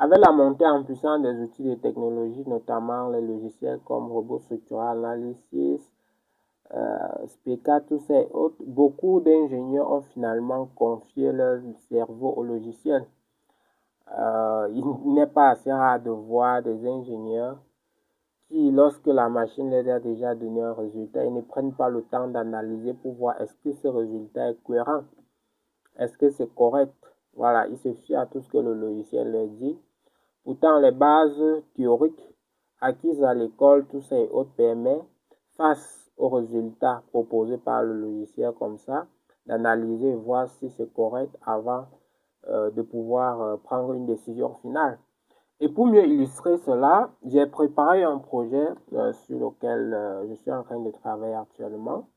Avec la montée en puissance des outils de technologie, notamment les logiciels comme Robot Structural Analysis, SPECA, tous ces autres, beaucoup d'ingénieurs ont finalement confié leur cerveau au logiciel. Il n'est pas assez rare de voir des ingénieurs qui, lorsque la machine leur a déjà donné un résultat, ils ne prennent pas le temps d'analyser pour voir est-ce que ce résultat est cohérent, est-ce que c'est correct. Voilà, ils se fient à tout ce que le logiciel leur dit. Pourtant, les bases théoriques acquises à l'école, tout ça et autres permettent, face aux résultats proposés par le logiciel comme ça, d'analyser et voir si c'est correct avant de pouvoir prendre une décision finale. Et pour mieux illustrer cela, j'ai préparé un projet sur lequel je suis en train de travailler actuellement.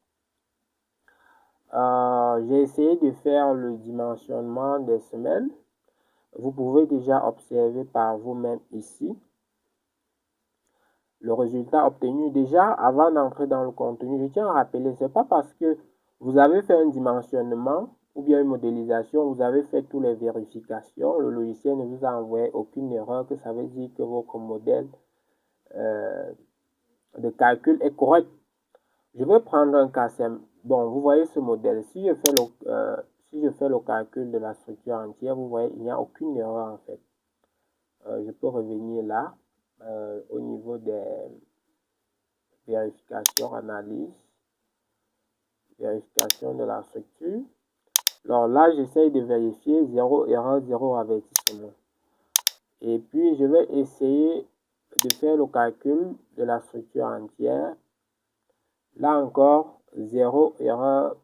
J'ai essayé de faire le dimensionnement des semelles. Vous pouvez déjà observer par vous-même ici le résultat obtenu. Déjà, avant d'entrer dans le contenu, je tiens à rappeler, ce n'est pas parce que vous avez fait un dimensionnement ou bien une modélisation, vous avez fait toutes les vérifications, le logiciel ne vous a envoyé aucune erreur, que ça veut dire que votre modèle de calcul est correct. Je vais prendre un cas simple. Bon, vous voyez ce modèle. Si je fais le calcul de la structure entière, vous voyez, il n'y a aucune erreur en fait. Je peux revenir là, au niveau des vérifications, analyse, vérification de la structure. Alors là, j'essaye de vérifier 0 erreur, 0 avertissement. Et puis, je vais essayer de faire le calcul de la structure entière. Là encore, 0 erreur,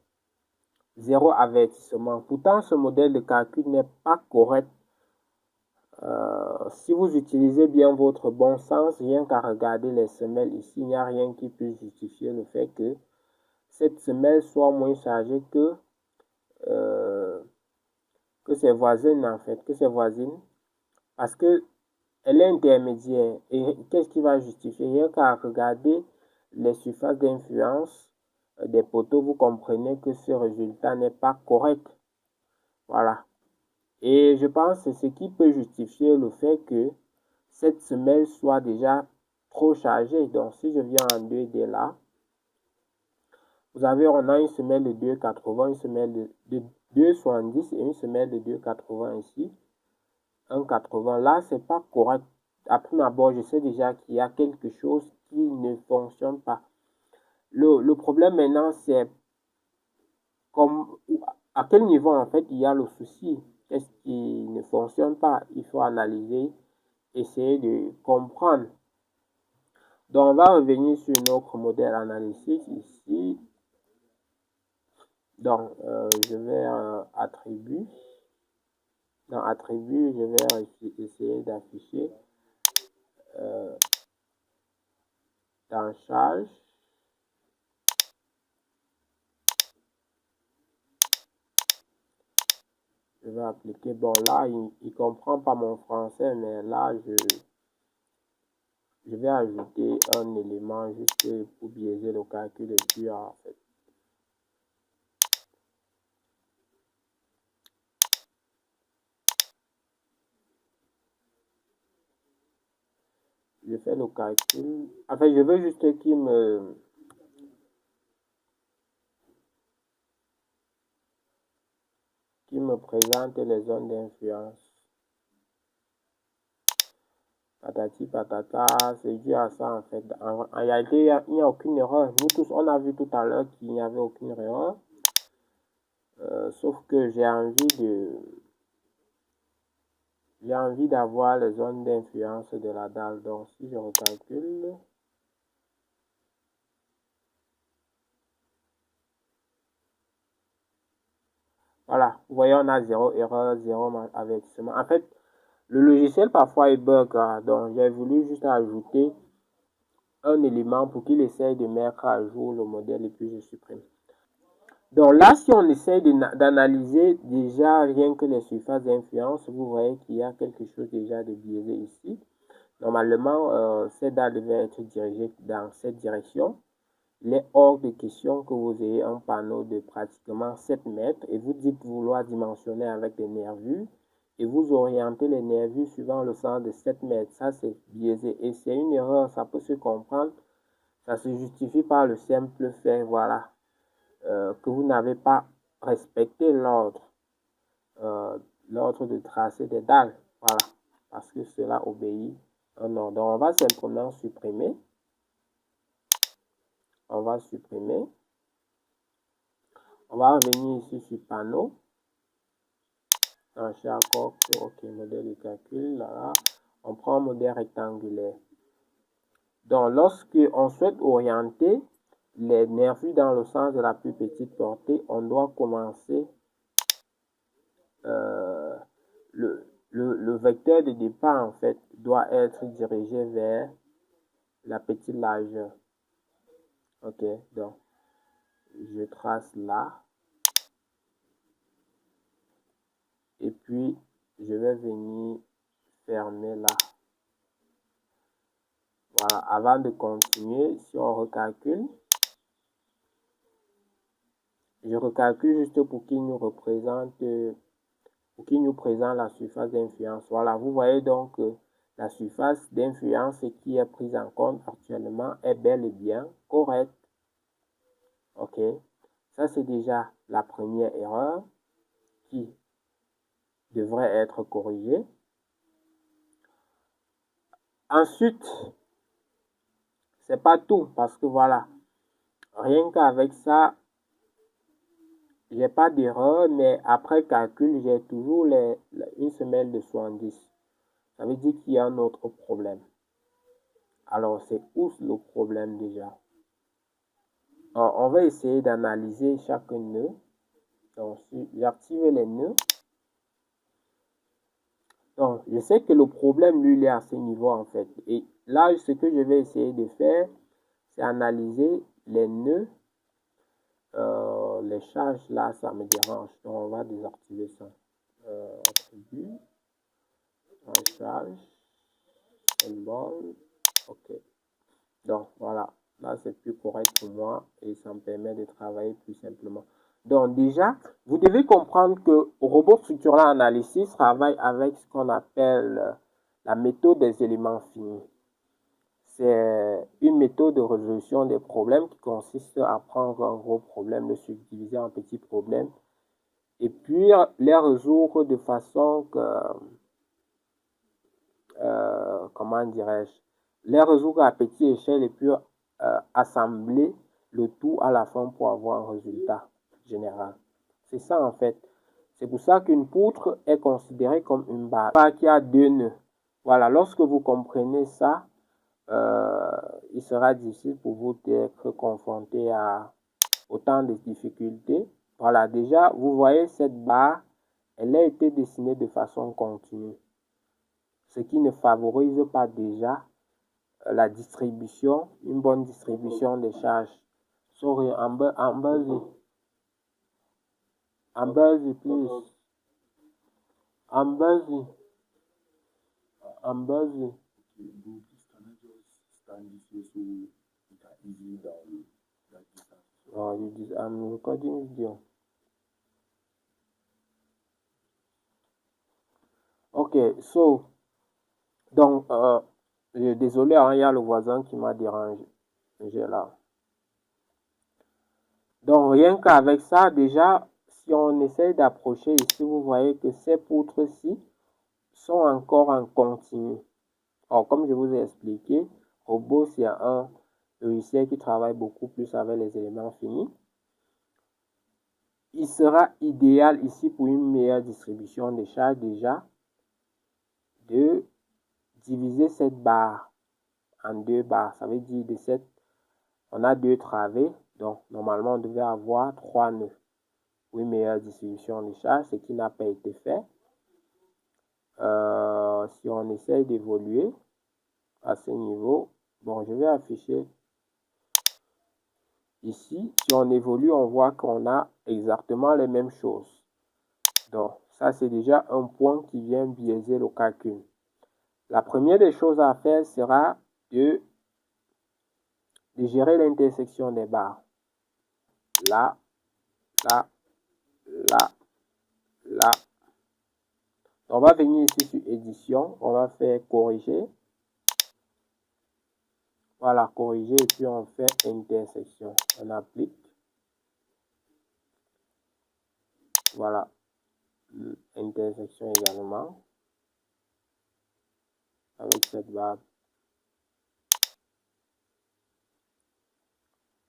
0 avertissement. Pourtant, ce modèle de calcul n'est pas correct. Si vous utilisez bien votre bon sens, rien qu'à regarder les semelles ici, il n'y a rien qui puisse justifier le fait que cette semelle soit moins chargée que ses voisines en fait, que ses voisines, parce que elle est intermédiaire. Et qu'est-ce qui va justifier? Rien qu'à regarder les surfaces d'influence des poteaux, vous comprenez que ce résultat n'est pas correct. Voilà. Et je pense que c'est ce qui peut justifier le fait que cette semelle soit déjà trop chargée. Donc, si je viens en 2D là, vous avez, on a une semelle de 2,80, une semelle de 2,70 et une semelle de 2,80 ici. 1,80. Là, c'est pas correct. À prime abord, je sais déjà qu'il y a quelque chose qui ne fonctionne pas. Le problème maintenant, c'est à quel niveau en fait il y a le souci. Qu'est-ce qui ne fonctionne pas? Il faut analyser, essayer de comprendre. Donc, on va revenir sur notre modèle analytique ici. Donc, je vais attribuer. Dans attribut, je vais essayer d'afficher dans charge. Je vais appliquer. Bon, là, il ne comprend pas mon français, mais là, je vais ajouter un élément juste pour biaiser le calcul et puis en fait. Je fais le calcul. En fait, je veux juste qu'il me présente les zones d'influence. Patati patata, c'est dû à ça en fait. En réalité, il n'y a aucune erreur. Nous tous, on a vu tout à l'heure qu'il n'y avait aucune erreur. Sauf que j'ai envie d'avoir les zones d'influence de la dalle. Donc, si je recalcule, voilà, vous voyez, on a 0 erreur, 0 avertissement. En fait, le logiciel parfois il bug, donc j'ai voulu juste ajouter un élément pour qu'il essaye de mettre à jour le modèle et puis je supprime. Donc là, si on essaye d'analyser déjà rien que les surfaces d'influence, vous voyez qu'il y a quelque chose déjà de biaisé ici. Normalement, cette dalle devait être dirigée dans cette direction. Il est hors de question que vous ayez un panneau de pratiquement 7 mètres et vous dites vouloir dimensionner avec des nervures et vous orientez les nervures suivant le sens de 7 mètres. Ça, c'est biaisé. Et c'est une erreur, ça peut se comprendre. Ça se justifie par le simple fait, voilà, que vous n'avez pas respecté l'ordre de tracé des dalles. Voilà, parce que cela obéit à un ordre. Donc, on va simplement supprimer. On va supprimer. On va revenir ici sur panneau. Changer encore, ok, modèle de calcul, là, on prend un modèle rectangulaire. Donc, lorsque on souhaite orienter les nervures dans le sens de la plus petite portée, on doit commencer le vecteur de départ, en fait, doit être dirigé vers la petite largeur. Ok, donc, je trace là. Et puis, je vais venir fermer là. Voilà, avant de continuer, si on recalcule, je recalcule juste pour qu'il nous représente, la surface d'influence. Voilà, vous voyez donc que la surface d'influence qui est prise en compte actuellement est bel et bien correcte. Ok, ça c'est déjà la première erreur qui devrait être corrigée. Ensuite, c'est pas tout parce que voilà, rien qu'avec ça, j'ai pas d'erreur, mais après calcul, j'ai toujours une semelle de 70. Ça veut dire qu'il y a un autre problème. Alors, c'est où le problème déjà? Alors, on va essayer d'analyser chaque nœud. Donc, j'active les nœuds. Donc, je sais que le problème, lui, il est à ce niveau, en fait. Et là, ce que je vais essayer de faire, c'est analyser les nœuds. Les charges, là, ça me dérange. Donc, on va désactiver ça. Attribut, charge, symbole, ok. Donc, voilà. Là, c'est plus correct pour moi et ça me permet de travailler plus simplement. Donc, déjà, vous devez comprendre que Robot Structural Analysis travaille avec ce qu'on appelle la méthode des éléments finis. C'est une méthode de résolution des problèmes qui consiste à prendre un gros problème, le subdiviser en petits problèmes et puis les résoudre de façon que, comment dirais-je, les résoudre à petite échelle et puis assembler le tout à la fin pour avoir un résultat général. C'est ça en fait. C'est pour ça qu'une poutre est considérée comme une barre qui a deux nœuds. Voilà, lorsque vous comprenez ça, il sera difficile pour vous d'être confronté à autant de difficultés. Voilà, déjà, vous voyez cette barre, elle a été dessinée de façon continue, ce qui ne favorise pas déjà la distribution, une bonne distribution des charges. Sorry, Amberly, please. Amberly. Oh, I'm recording video. Ok, so, donc, désolé, hein, il y a le voisin qui m'a dérangé. J'ai là. Donc, rien qu'avec ça, déjà, si on essaye d'approcher ici, vous voyez que ces poutres-ci sont encore en continu. Alors, comme je vous ai expliqué, Robot, c'est un logiciel qui travaille beaucoup plus avec les éléments finis. Il sera idéal ici pour une meilleure distribution des charges déjà de diviser cette barre en deux barres. Ça veut dire de cette, on a deux travées, donc normalement on devait avoir trois nœuds pour une meilleure distribution des charges, ce qui n'a pas été fait. Si on essaye d'évoluer à ce niveau, bon, je vais afficher ici. Si on évolue, on voit qu'on a exactement les mêmes choses. Donc, ça, c'est déjà un point qui vient biaiser le calcul. La première des choses à faire sera de gérer l'intersection des barres. Là, là, là, là. On va venir ici sur édition, on va faire corriger. Voilà, corriger et puis on fait intersection. On applique. Voilà, intersection également. Avec cette barre.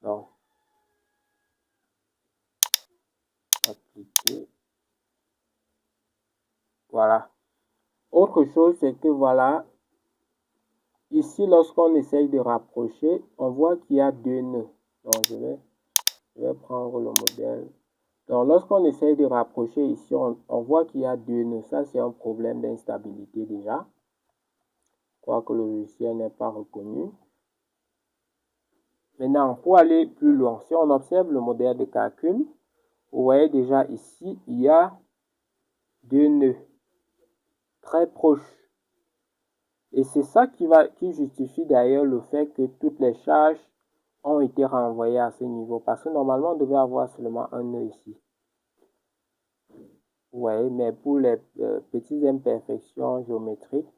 Donc, appliquer. Voilà. Autre chose, c'est que voilà, ici, lorsqu'on essaye de rapprocher, on voit qu'il y a deux nœuds. Donc, je vais prendre le modèle. Donc, lorsqu'on essaye de rapprocher ici, on voit qu'il y a deux nœuds. Ça, c'est un problème d'instabilité déjà. Quoique le logiciel n'est pas reconnu. Maintenant, pour aller plus loin, si on observe le modèle de calcul, vous voyez déjà ici, il y a deux nœuds très proches. Et c'est ça qui justifie d'ailleurs le fait que toutes les charges ont été renvoyées à ce niveau. Parce que normalement, on devait avoir seulement un nœud ici. Vous voyez, mais pour les petites imperfections géométriques,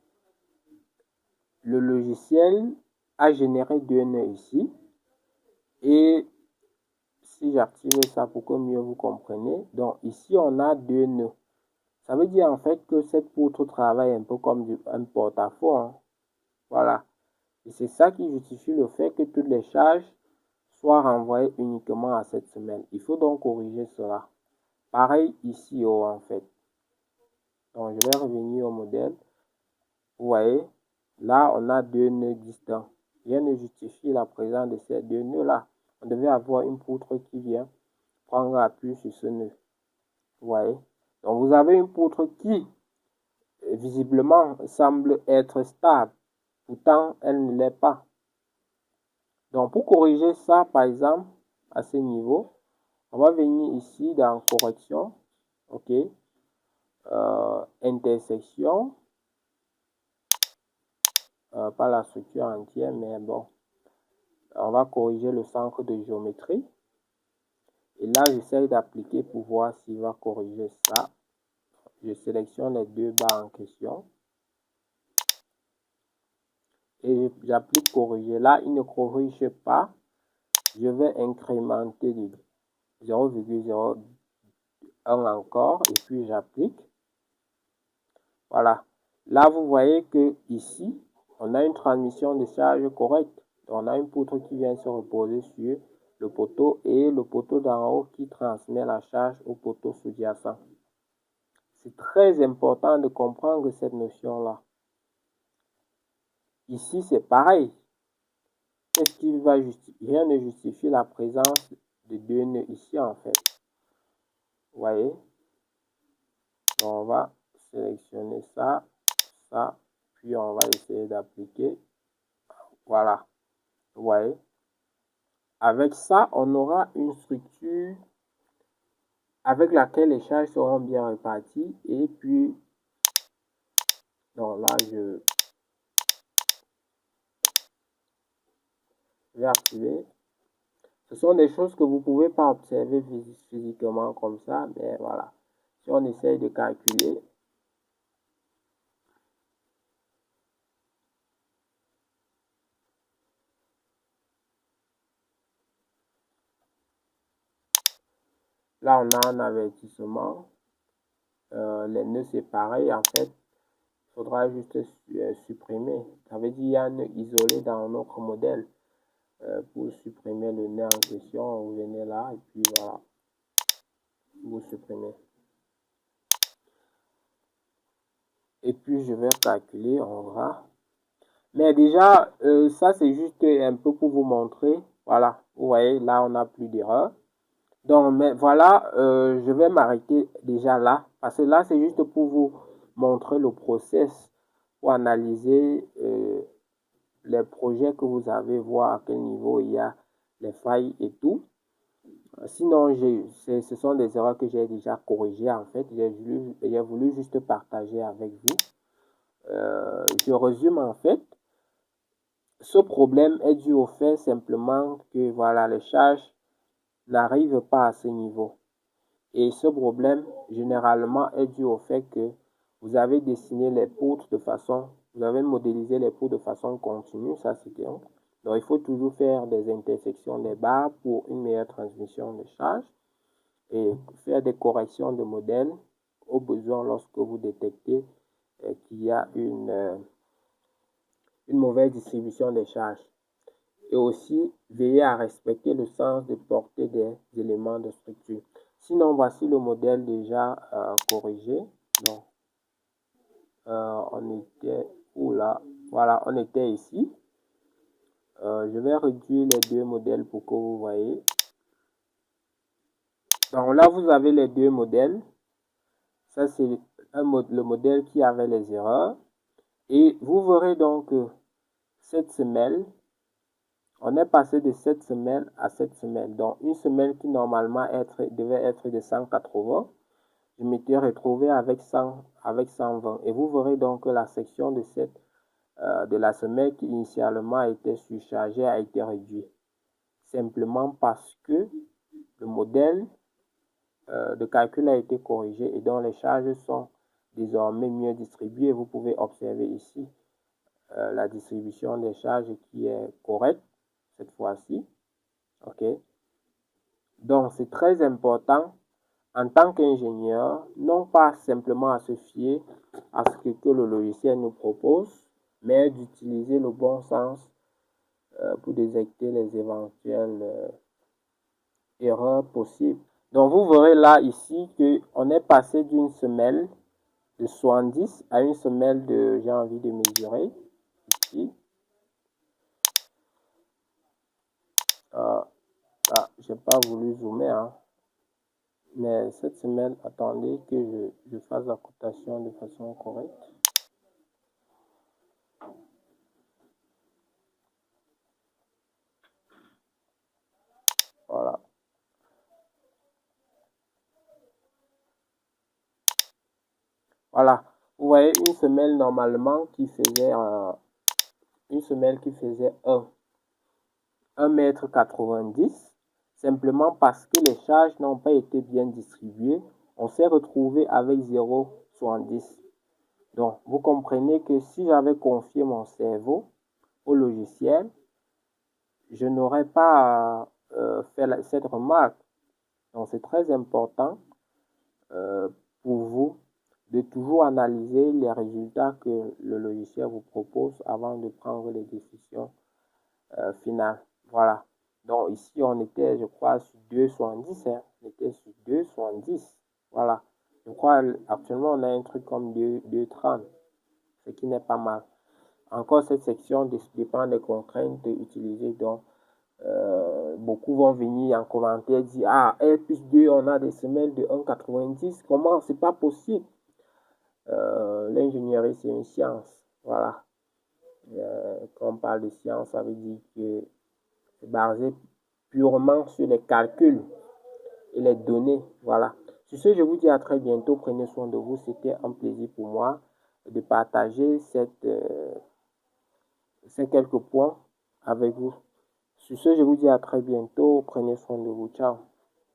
le logiciel a généré deux nœuds ici. Et si j'active ça pour que mieux vous compreniez, donc ici on a deux nœuds. Ça veut dire en fait que cette poutre travaille un peu comme un porte-à-faux. Hein. Voilà. Et c'est ça qui justifie le fait que toutes les charges soient renvoyées uniquement à cette semelle. Il faut donc corriger cela. Pareil ici haut en fait. Donc je vais revenir au modèle. Vous voyez, là on a deux nœuds distants. Rien ne justifie la présence de ces deux nœuds là. On devait avoir une poutre qui vient prendre appui sur ce nœud. Vous voyez. Donc vous avez une poutre qui visiblement semble être stable. Pourtant, elle ne l'est pas. Donc pour corriger ça, par exemple, à ce niveau, on va venir ici dans correction. OK. Intersection. Pas la structure entière, mais bon. On va corriger le centre de géométrie. Et là, j'essaie d'appliquer pour voir s'il va corriger ça. Je sélectionne les deux barres en question. Et j'applique corriger. Là, il ne corrige pas. Je vais incrémenter de 0,01 encore. Et puis, j'applique. Voilà. Là, vous voyez que ici, on a une transmission de charge correcte. On a une poutre qui vient se reposer sur le poteau et le poteau d'en haut qui transmet la charge au poteau sous-jacent. C'est très important de comprendre cette notion-là. Ici, c'est pareil. Qu'est-ce qui va justifier? Rien ne justifie la présence de deux nœuds ici, en fait. Vous voyez? Donc, on va sélectionner ça, ça, puis on va essayer d'appliquer. Voilà. Vous voyez? Avec ça, on aura une structure avec laquelle les charges seront bien réparties. Et puis, donc là, je vais activer. Ce sont des choses que vous ne pouvez pas observer physiquement comme ça, mais voilà. Si on essaye de calculer, là on a un avertissement. Les nœuds séparés, en fait, il faudra juste supprimer. Ça veut dire qu'il y a un nœud isolé dans notre modèle. Pour supprimer le nœud en question, vous venez là et puis voilà, vous supprimez. Et puis je vais calculer, on verra. Mais déjà, ça c'est juste un peu pour vous montrer. Voilà, vous voyez, là on n'a plus d'erreur. Donc, mais voilà, je vais m'arrêter déjà là. Parce que là, c'est juste pour vous montrer le process, pour analyser les projets que vous avez, voir à quel niveau il y a les failles et tout. Sinon, ce sont des erreurs que j'ai déjà corrigées en fait. J'ai voulu juste partager avec vous. Je résume en fait. Ce problème est dû au fait simplement que voilà, les charges n'arrivent pas à ce niveau. Et ce problème, généralement, est dû au fait que Vous avez dessiné les poutres de façon, vous avez modélisé les poutres de façon continue, ça c'était un. Donc il faut toujours faire des intersections des barres pour une meilleure transmission de charge et faire des corrections de modèle au besoin lorsque vous détectez qu'il y a une mauvaise distribution des charges. Et aussi veiller à respecter le sens de portée des éléments de structure. Sinon, voici le modèle déjà corrigé. Donc, on était où là? Voilà, on était ici. Je vais réduire les deux modèles pour que vous voyez. Donc là, vous avez les deux modèles. Ça, c'est le modèle qui avait les erreurs. Et vous verrez donc que cette semelle, on est passé de cette semelle à cette semelle. Donc, une semelle qui normalement devait être de 180, je m'étais retrouvé avec 120. Et vous verrez donc que la section de la semelle qui initialement était surchargée a été réduite. Simplement parce que le modèle de calcul a été corrigé et donc les charges sont désormais mieux distribuées. Vous pouvez observer ici la distribution des charges qui est correcte cette fois-ci. OK. Donc, c'est très important en tant qu'ingénieur, non pas simplement à se fier à ce que le logiciel nous propose, mais d'utiliser le bon sens pour détecter les éventuelles erreurs possibles. Donc, vous verrez là, ici, qu'on est passé d'une semelle de 70 à une semelle de, j'ai envie de mesurer, ici. J'ai pas voulu zoomer, hein. Mais cette semelle, attendez que je fasse la cotation de façon correcte. Voilà. Voilà. Vous voyez une semelle normalement qui faisait une semelle qui faisait 1,90 m. Simplement parce que les charges n'ont pas été bien distribuées, on s'est retrouvé avec 0,70. Donc, vous comprenez que si j'avais confié mon cerveau au logiciel, je n'aurais pas fait cette remarque. Donc, c'est très important pour vous de toujours analyser les résultats que le logiciel vous propose avant de prendre les décisions finales. Voilà. Donc, ici, on était, je crois, sur 2,70. Hein. On était sur 2,70. Voilà. Je crois, actuellement, on a un truc comme 2,30. Ce qui n'est pas mal. Encore, cette section dépend des contraintes utilisées. Donc, beaucoup vont venir en commentaire dire ah, R+2, on a des semelles de 1,90. Comment? C'est pas possible. L'ingénierie, c'est une science. Voilà. Quand on parle de science, ça veut dire que c'est basé purement sur les calculs et les données. Voilà. Sur ce, je vous dis à très bientôt. Prenez soin de vous. C'était un plaisir pour moi de partager ces quelques points avec vous. Sur ce, je vous dis à très bientôt. Prenez soin de vous. Ciao.